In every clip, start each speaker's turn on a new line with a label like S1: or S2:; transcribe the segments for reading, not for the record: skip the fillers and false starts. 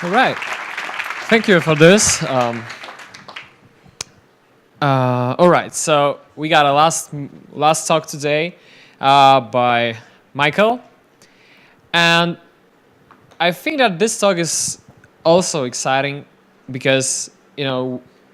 S1: All right. Thank you for this. All right. So we got a last talk today by Michael, and I think that this talk is also exciting because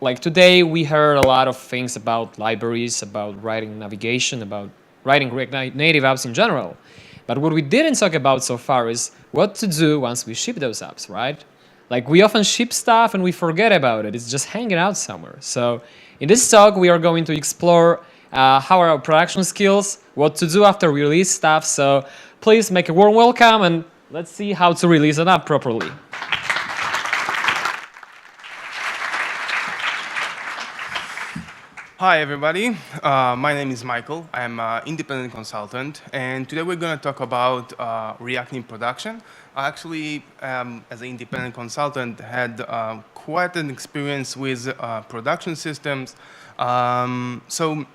S1: like today we heard a lot of things about libraries, about writing navigation, about writing React Native apps in general. But what we didn't talk about so far is what to do once we ship those apps, right? Like we often ship stuff and we forget about it. It's just hanging out somewhere. So in this talk, we are going to explore how are our production skills, what to do after we release stuff. So please make a warm welcome and let's see how to release an app properly.
S2: Hi, everybody. My name is Michael. I'm an independent consultant, and today we're going to talk about React in production. I actually, as an independent consultant, had quite an experience with production systems. So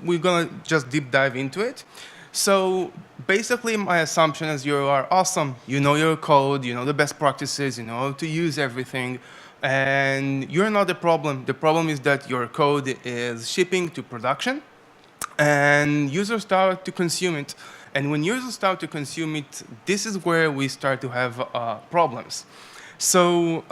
S2: we're going to just deep dive into it. So basically, my assumption is you are awesome. You know your code, you know the best practices, you know how to use everything. And you're not the problem. The problem is that your code is shipping to production, and users start to consume it. And when users start to consume it, this is where we start to have problems. So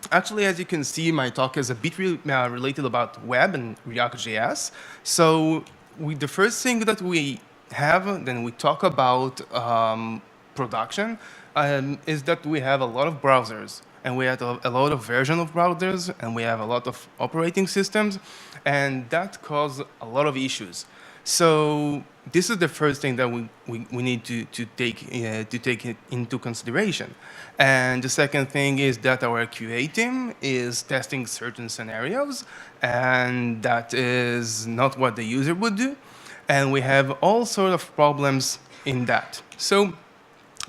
S2: actually, as you can see, my talk is a bit related about web and React.js. So the first thing that we have, then we talk about production, is that we have a lot of browsers. And we have a lot of version of browsers, and we have a lot of operating systems, and that causes a lot of issues. So this is the first thing that we need to take it into consideration. And the second thing is that our QA team is testing certain scenarios, and that is not what the user would do. And we have all sorts of problems in that. So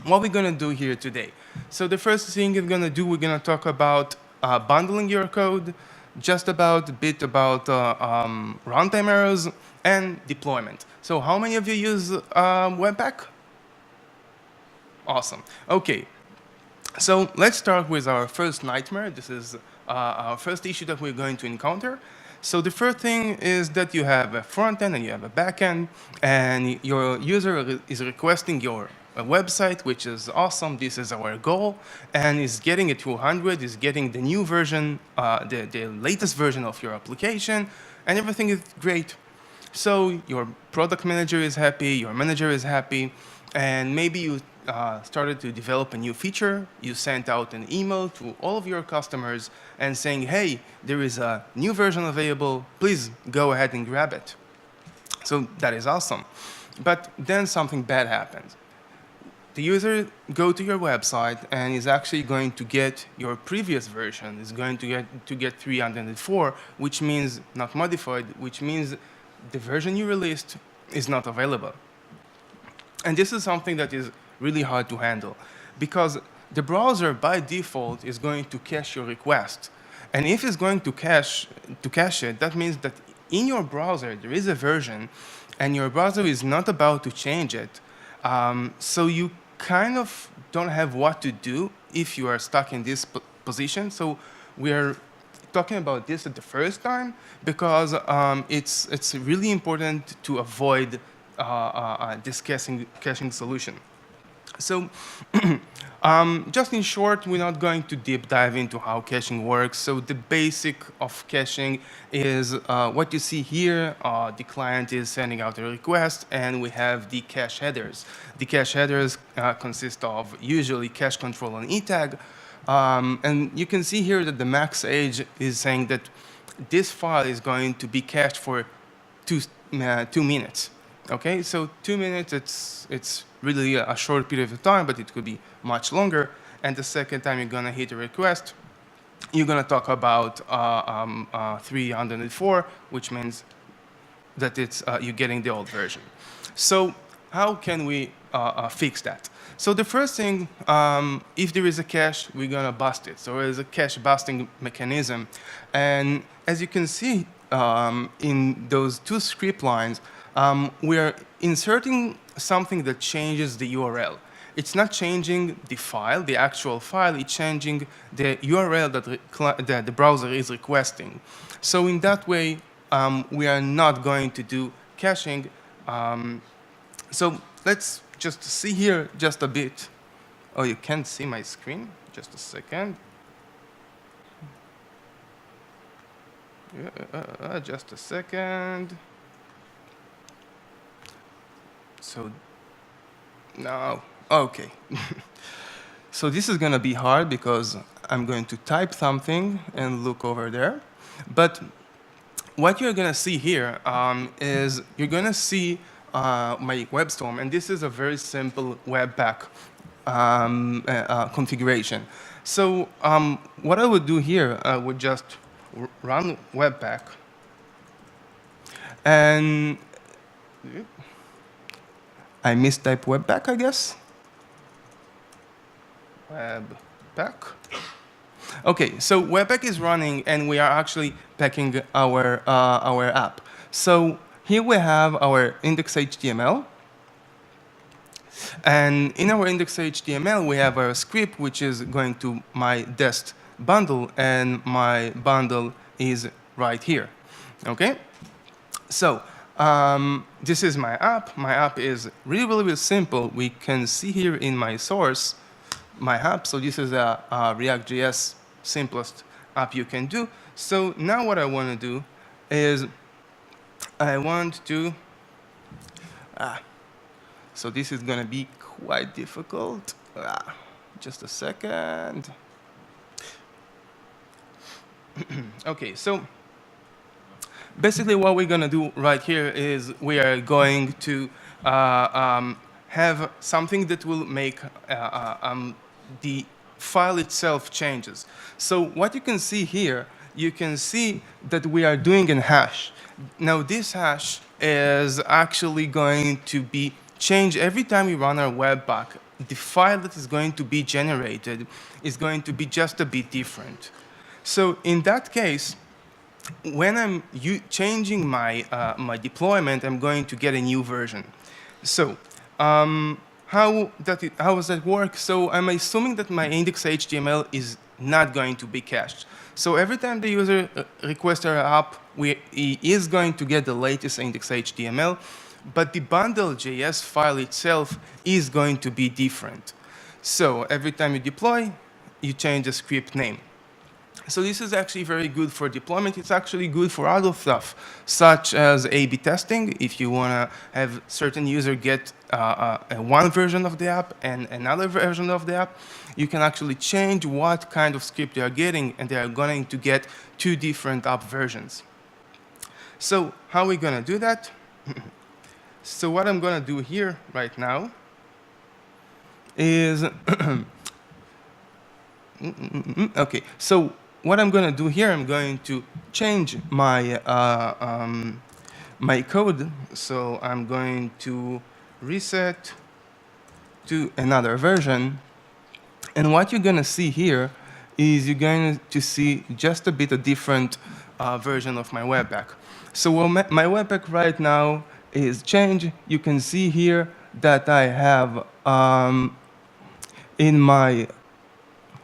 S2: what we're going to do here today. So the first thing we're going to do, we're going to talk about bundling your code, just about a bit about runtime errors and deployment. So how many of you use Webpack? Awesome. OK. So let's start with our first nightmare. This is our first issue that we're going to encounter. So the first thing is that you have a front end and you have a back end, and your user is requesting your a website, which is awesome. This is our goal, and is getting a 200, is getting the new version, the latest version of your application, and everything is great. So your product manager is happy, your manager is happy, and maybe you started to develop a new feature. You sent out an email to all of your customers and saying, hey, there is a new version available. Please go ahead and grab it. So that is awesome. But then something bad happens. The user go to your website and is actually going to get your previous version. Is going to get 304, which means not modified, which means the version you released is not available. And this is something that is really hard to handle, because the browser by default is going to cache your request. And if it's going to cache it, that means that in your browser there is a version, and your browser is not about to change it. So you kind of don't have what to do if you are stuck in this position. So we are talking about this at the first time because it's really important to avoid this caching solution. So just in short, we're not going to deep dive into how caching works. So the basic of caching is what you see here. The client is sending out a request, and we have the cache headers. The cache headers consist of usually cache control and etag. And you can see here that the max age is saying that this file is going to be cached for 2 minutes. Okay, so 2 minutes, it's really a short period of time, but it could be much longer. And the second time you're going to hit a request, you're going to talk about 304, which means that it's you're getting the old version. So how can we fix that? So the first thing, if there is a cache, we're going to bust it. So there is a cache busting mechanism. And as you can see in those two script lines, we are inserting something that changes the URL. it's not changing the file, the actual file, it's changing the URL that the browser is requesting. So in that way, we are not going to do caching. So let's just see here just a bit. Oh, you can't see my screen? Just a second. Just a second. So, no, okay. So this is going to be hard because I'm going to type something and look over there. But what you're going to see here is you're going to see my WebStorm, and this is a very simple Webpack configuration. So what I would do here, I would just run Webpack, and I mistyped Webpack, I guess. Webpack. Okay, so Webpack is running, and we are actually packing our app. So here we have our index.html. And in our index.html, we have our script, which is going to my dest bundle, and my bundle is right here. Okay? So this is my app. My app is really, really, really simple. We can see here in my source my app. So this is a React.js simplest app you can do. So now what I want to do is I want to so this is going to be quite difficult. Just a second. Okay, so basically what we're going to do right here is we are going to have something that will make the file itself changes. So what you can see here, you can see that we are doing a hash. Now this hash is actually going to be changed every time we run our Webpack. The file that is going to be generated is going to be just a bit different. So in that case, when I'm changing my, my deployment, I'm going to get a new version. So how does that work? So I'm assuming that my index.html is not going to be cached. So every time the user requests our app, he is going to get the latest index.html, but the bundle.js file itself is going to be different. So every time you deploy, you change the script name. So this is actually very good for deployment. It's actually good for other stuff, such as A/B testing. If you want to have certain user get one version of the app and another version of the app, you can actually change what kind of script they are getting, and they are going to get two different app versions. So how are we going to do that? So what I'm going to do here right now is okay. So what I'm going to do here, I'm going to change my my code. So I'm going to reset to another version. And what you're going to see here is you're going to see just a bit of different version of my Webpack. So my Webpack right now is changed. You can see here that I have in my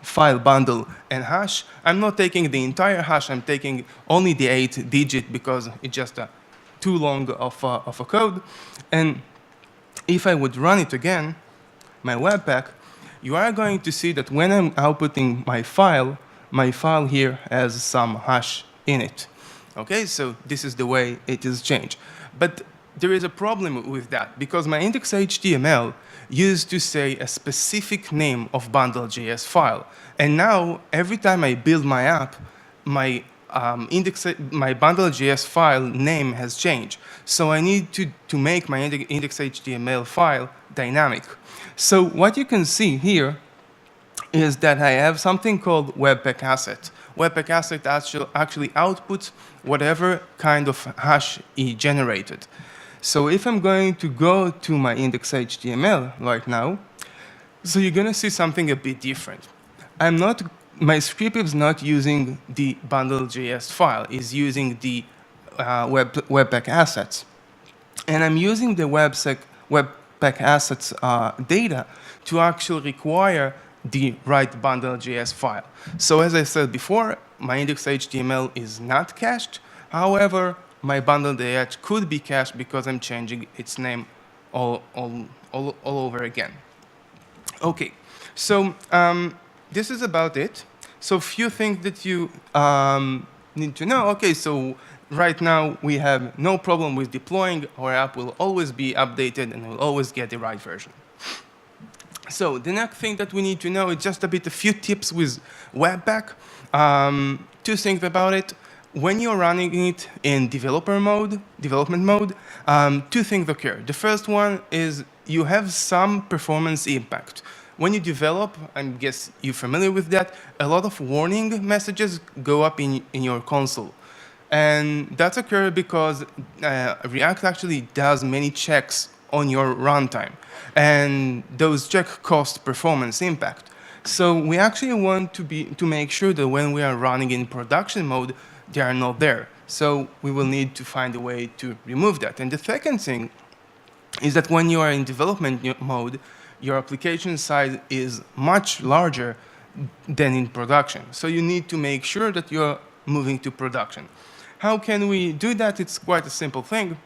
S2: file bundle and hash, I'm not taking the entire hash, I'm taking only the 8-digit because it's just too long of a code. And if I would run it again, my Webpack, you are going to see that when I'm outputting my file here has some hash in it. Okay, so this is the way it is changed. But there is a problem with that, because my index.html used to say a specific name of bundle.js file. And now, every time I build my app, my bundle.js file name has changed. So I need to make my index.html file dynamic. So what you can see here is that I have something called Webpack asset. Webpack asset actually outputs whatever kind of hash it generated. So if I'm going to go to my index.html right now, so you're going to see something a bit different. My script is not using the bundle.js file, it's using the Webpack assets. And I'm using the Webpack Webpack assets data to actually require the right bundle.js file. So as I said before, my index.html is not cached. However, my bundle.js could be cached because I'm changing its name all over again. Okay, so this is about it. So few things that you need to know. Okay, so right now we have no problem with deploying. Our app will always be updated and will always get the right version. So the next thing that we need to know is just a few tips with Webpack. Two things about it. When you're running it in development mode, two things occur. The first one is you have some performance impact. When you develop, I guess you're familiar with that, a lot of warning messages go up in your console. And that's occurred because React actually does many checks on your runtime. And those checks cost performance impact. So we actually want to make sure that when we are running in production mode, they are not there. So we will need to find a way to remove that. And the second thing is that when you are in development mode, your application size is much larger than in production. So you need to make sure that you're moving to production. How can we do that? It's quite a simple thing.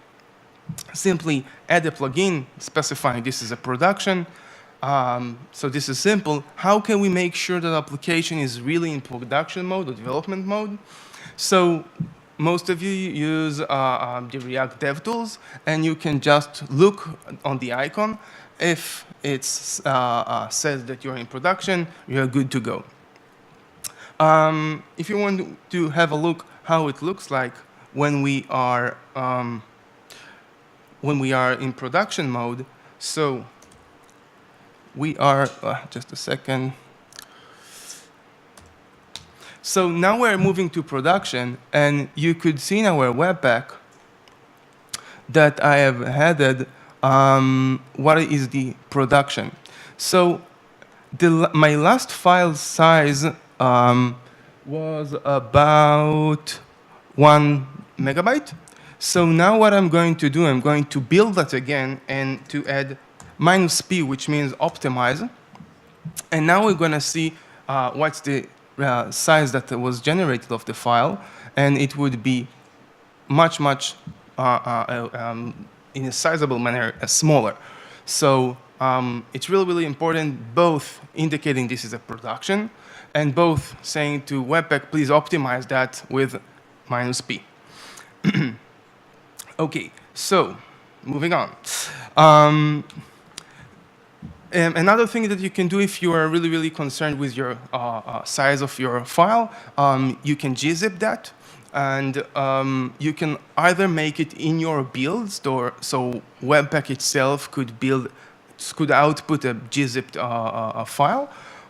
S2: Simply add a plugin specifying this is a production. So this is simple. How can we make sure that the application is really in production mode or development mode? So most of you use the React DevTools, and you can just look on the icon. If it says that you're in production, you're good to go. If you want to have a look how it looks like when we are in production mode, so we are, just a second. So now we're moving to production, and you could see in our Webpack that I have added what is the production. So my last file size was about 1 megabyte. So now what I'm going to do, I'm going to build that again and to add -p, which means optimize. And now we're going to see what's the size that was generated of the file, and it would be much in a sizable manner smaller. So it's really important, both indicating this is a production and both saying to Webpack, please optimize that with -p. Okay, so moving on. Another thing that you can do if you are really concerned with your size of your file, you can gzip that, and you can either make it in your build store, so Webpack itself could output a gzipped file,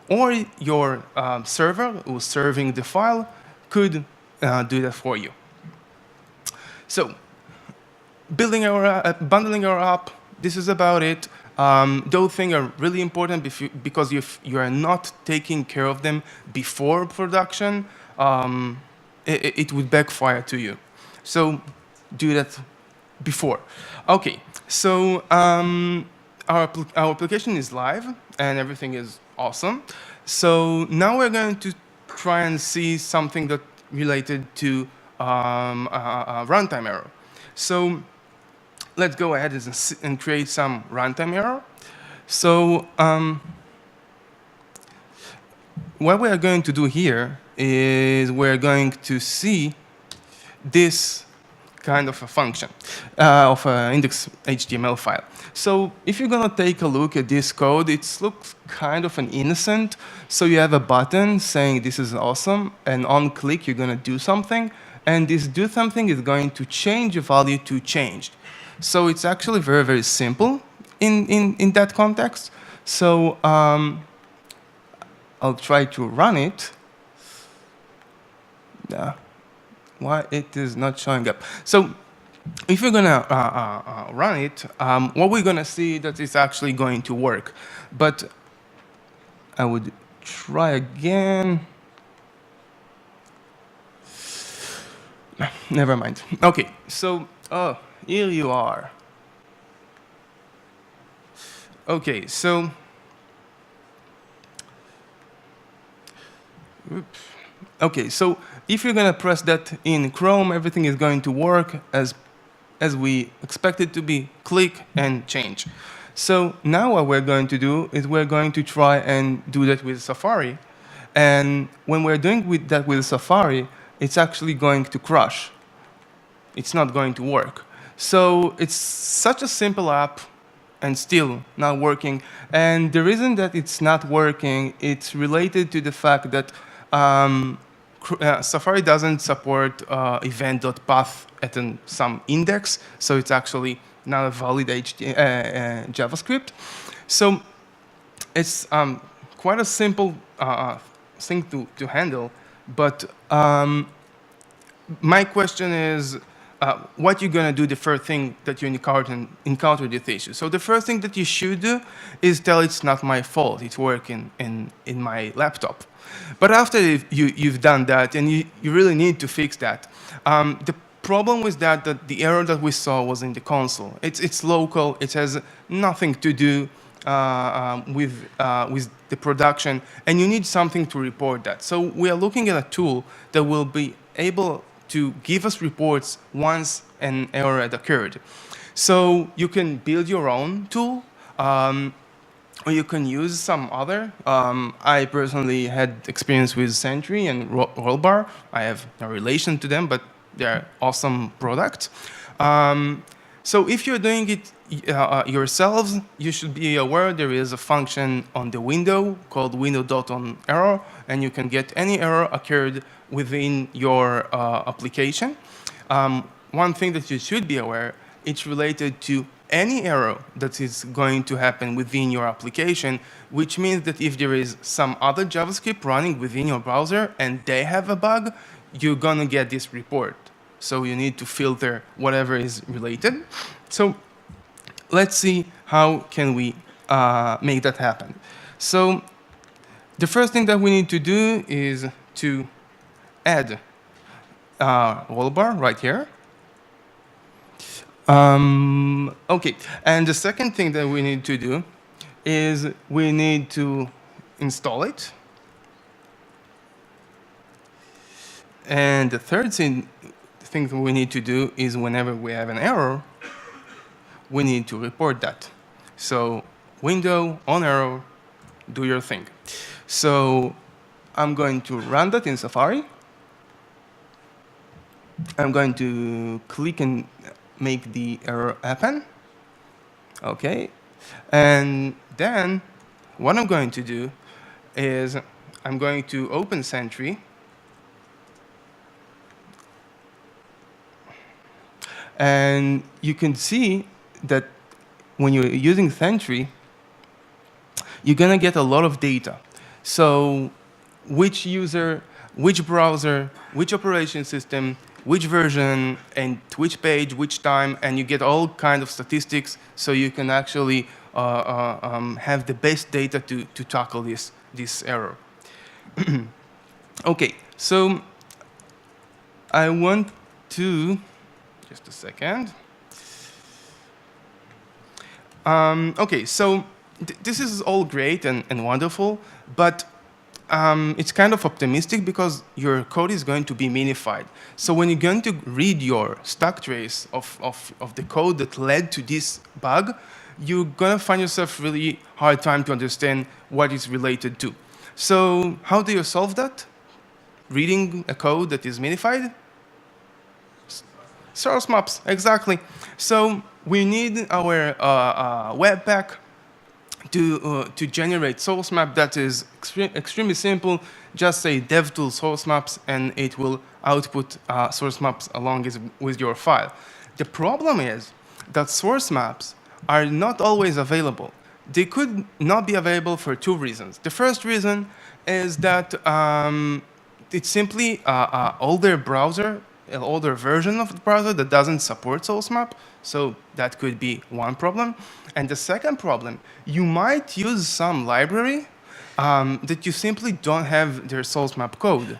S2: or your server who's serving the file could do that for you. So, bundling our app, this is about it. Those things are really important because if you are not taking care of them before production, it would backfire to you. So do that before. Okay, so our application is live and everything is awesome. So now we're going to try and see something that related to runtime error. So let's go ahead and create some runtime error. So what we are going to do here is we're going to see this kind of a function of an index.html file. So if you're going to take a look at this code, it looks kind of an innocent. So you have a button saying this is awesome, and on click you're going to do something, and this do something is going to change the value to changed. So it's actually very simple in that context. So I'll try to run it. Why it is not showing up? So if you're gonna run it, what we're gonna see that it's actually going to work. But I would try again. Never mind. Okay, so here you are. Okay, so okay, so if you're gonna press that in Chrome, everything is going to work as we expect it to be. Click and change. So now what we're going to do is we're going to try and do that with Safari. And when we're doing that with Safari, it's actually going to crash. It's not going to work. So it's such a simple app and still not working. And the reason that it's not working, it's related to the fact that Safari doesn't support event.path at some index, so it's actually not a valid JavaScript. So it's quite a simple thing to handle, but my question is, what you're going to do the first thing that you encounter this issue. So the first thing that you should do is tell it's not my fault, it's working in my laptop. But after you've done that, and you really need to fix that, the problem with that the error that we saw was in the console. It's local, it has nothing to do with the production, and you need something to report that. So we are looking at a tool that will be able to give us reports once an error had occurred. So you can build your own tool, or you can use some other. I personally had experience with Sentry and Rollbar. I have no relation to them, but they're awesome products. So if you're doing it yourselves, you should be aware there is a function on the window called window.onError, and you can get any error occurred within your application. One thing that you should be aware, it's related to any error that is going to happen within your application, which means that if there is some other JavaScript running within your browser and they have a bug, you're going to get this report. So you need to filter whatever is related. So let's see how can we make that happen. So the first thing that we need to do is to add Rollbar right here. Okay, and the second thing that we need to do is we need to install it. And the third thing that we need to do is whenever we have an error, we need to report that. So window on error, do your thing. So I'm going to run that in Safari. I'm going to click and make the error happen. Okay. And then what I'm going to do is I'm going to open Sentry. And you can see that when you're using Sentry, you're going to get a lot of data. So which user, which browser, which operation system, which version, and which page, which time, and you get all kind of statistics, so you can actually have the best data to tackle this error. Okay, so I want to, just a second. Okay, so this is all great and wonderful, but it's kind of optimistic because your code is going to be minified. So when you're going to read your stack trace of the code that led to this bug, you're going to find yourself really hard time to understand what it's related to. So how do you solve that? Reading a code that is minified? Source maps, exactly. So we need our Webpack to generate source map that is extremely simple. Just say devtool source maps, and it will output source maps along with your file. The problem is that source maps are not always available. They could not be available for two reasons. The first reason is that it's simply an older browser, an older version of the browser that doesn't support source map. So that could be one problem. And the second problem, you might use some library that you simply don't have their source map code.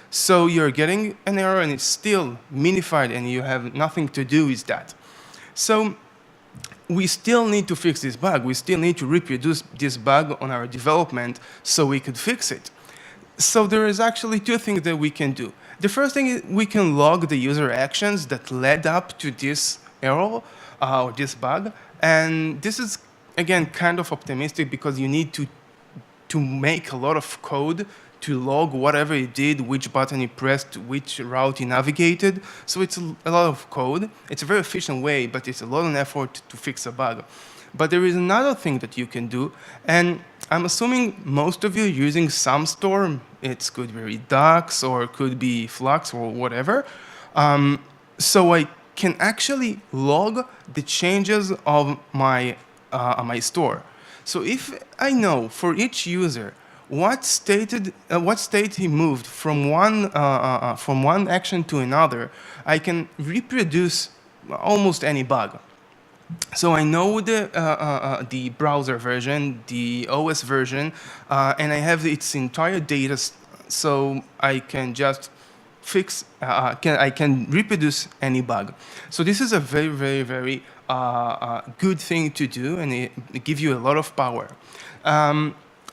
S2: So you're getting an error and it's still minified and you have nothing to do with that. So we still need to fix this bug. We still need to reproduce this bug on our development so we could fix it. So there is actually two things that we can do. The first thing is we can log the user actions that led up to this error or this bug. And this is, again, kind of optimistic because you need to make a lot of code to log whatever he did, which button he pressed, which route he navigated. So it's a lot of code. It's a very efficient way, but it's a lot of effort to fix a bug. But there is another thing that you can do, and I'm assuming most of you are using some store. It could be Redux or could be Flux or whatever. So I can actually log the changes of my store. So if I know for each user what state he moved from one action to another, I can reproduce almost any bug. So I know the browser version, the OS version, and I have its entire data, so I can just fix. I can reproduce any bug. So this is a very, very, very good thing to do, and it gives you a lot of power.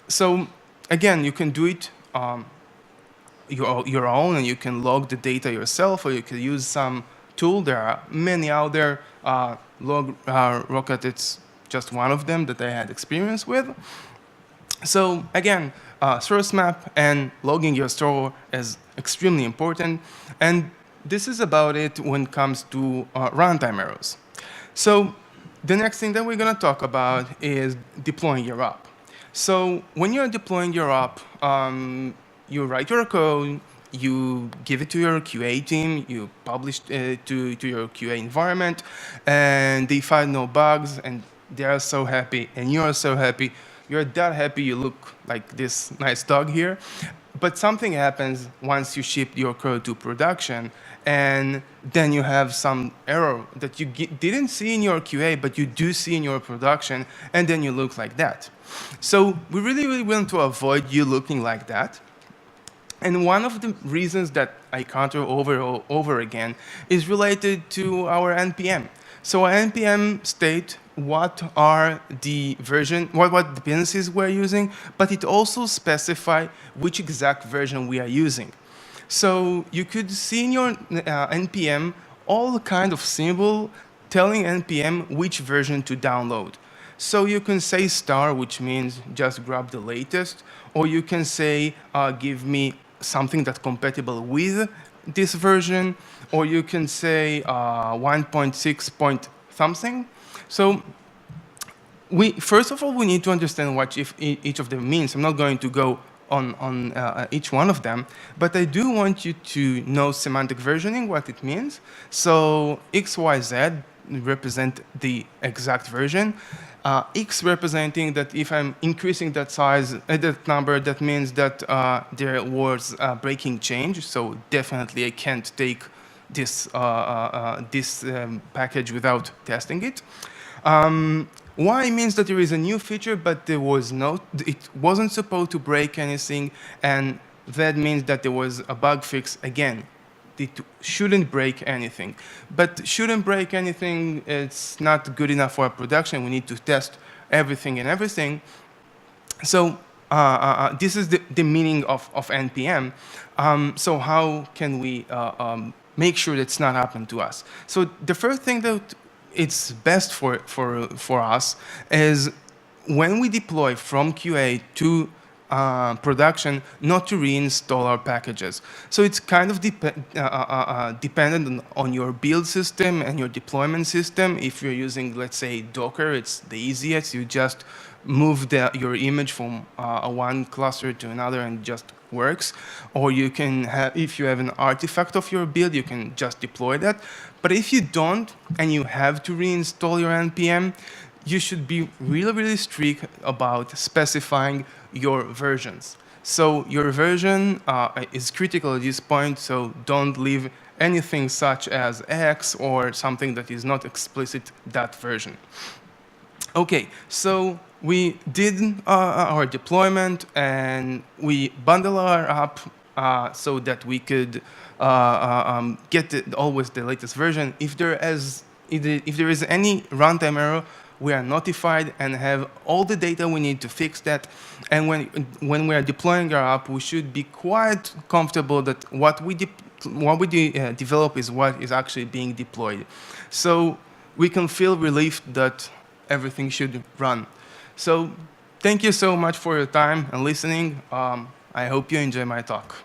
S2: So again, you can do it your own, and you can log the data yourself, or you can use some tool. There are many out there. Rocket, it's just one of them that I had experience with. So again, source map and logging your store is extremely important. And this is about it when it comes to runtime errors. So the next thing that we're going to talk about is deploying your app. So when you're deploying your app, you write your code, you give it to your QA team, you publish to your QA environment, and they find no bugs, and they are so happy, and you are so happy. You're that happy, you look like this nice dog here. But something happens once you ship your code to production, and then you have some error that you didn't see in your QA, but you do see in your production, and then you look like that. So we really, really want to avoid you looking like that. And one of the reasons that I counter over again is related to our NPM. So our NPM state what are the version, what dependencies we're using, but it also specify which exact version we are using. So you could see in your NPM all kind of symbol telling NPM which version to download. So you can say star, which means just grab the latest, or you can say give me something that's compatible with this version, or you can say 1.6 point something. So first of all, we need to understand what each of them means. I'm not going to go on each one of them, but I do want you to know semantic versioning, what it means. So X, Y, Z represent the exact version. X representing that if I'm increasing that size, that number, that means that there was a breaking change. So definitely I can't take this package without testing it. Y means that there is a new feature, but it wasn't supposed to break anything, and that means that there was a bug fix again. It shouldn't break anything. But shouldn't break anything, it's not good enough for our production. We need to test everything and everything. So this is the meaning of NPM. So how can we make sure that it's not happening to us? So the first thing that it's best for us is when we deploy from QA to production, not to reinstall our packages. So it's kind of dependent on your build system and your deployment system. If you're using, let's say, Docker, it's the easiest. You just move your image from one cluster to another and it just works. Or you can have, if you have an artifact of your build, you can just deploy that. But if you don't and you have to reinstall your NPM, you should be really, really strict about specifying your versions. So your version is critical at this point, so don't leave anything such as X or something that is not explicit that version. Okay, so we did our deployment and we bundle our app so that we could get always the latest version. If if there is any runtime error, we are notified and have all the data we need to fix that. And when we are deploying our app, we should be quite comfortable that what we develop is what is actually being deployed. So we can feel relief that everything should run. So thank you so much for your time and listening. I hope you enjoy my talk.